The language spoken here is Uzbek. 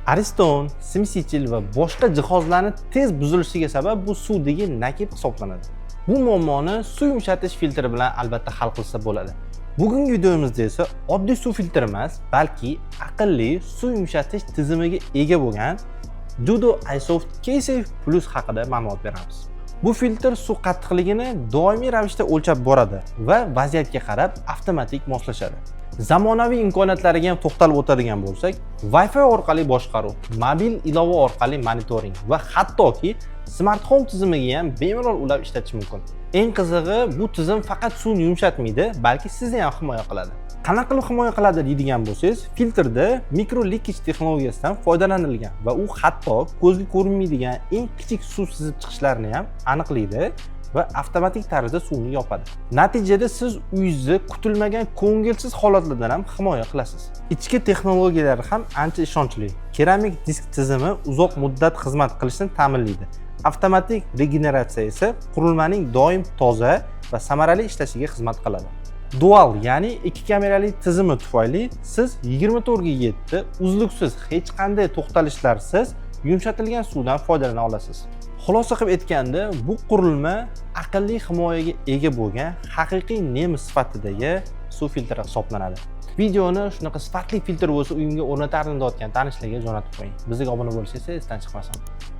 Ariston, SimSichil va boshqa jihozlarni tez buzilishiga sabab bu suvdagi nakib hisoblanadi. Bu muammoni suv yumshatish filtri bilan albatta hal qilsa bo'ladi. Bugungi videomizda esa oddiy suv filtri emas, balki aqlli suv yumshatish tizimiga ega bo'lgan Dudo iSoft K-Safe Plus haqida ma'lumot beramiz. Bu filtr suv qattiqligini doimiy ravishda o'lchab boradi va vaziyatga qarab avtomatik moslashadi. Zamonaviy imkoniyatlariga ham to'xtalib o'tadigan bo'lsak, Wi-Fi orqali boshqaruv, mobil ilova orqali monitoring va hattoki smartfon tizimiga ham bemalol ulab ishlatish mumkin. Eng qizig'i, bu tizim faqat suvni yumshatmaydi, balki sizni ham himoya qiladi. Qanaqa qilib himoya qiladi deydigan bo'lsangiz, filtrda micro leakage texnologiyasidan foydalanilgan va u hatto ko'zga ko'rinmaydigan eng kichik suv sizib chiqishlarni ham aniqlaydi va avtomatik tarzda suvni yopadi. Natijada siz uyingizni kutilmagan ko'ngilsiz holatlardan ham himoya qilasiz. Ichki texnologiyalari ham ancha ishonchli. Keramik disk tizimi uzoq muddat xizmat qilishini ta'minlaydi. Avtomatik regeneratsiya esa qurilmaning doim toza va samarali ishlashiga xizmat qiladi. Dual, ya'ni ikki kamerali tizimi tufayli siz 24/7 uzluksiz hech qanday to'xtalishlarsiz yumshatilgan suvdan foydalana olasiz. Xulosa qilib aytganda, bu qurilma aqlli himoyaga ega bo'lgan haqiqiy nemis sifatidagi suv filtri hisoblanadi. Videoni shunaqa sifatli filtr bo'lsa uyimga o'rnatardim deyotgan tanishlarga jo'natib qo'ying. Bizga obuna bo'lishingizni esdan chiqmasin.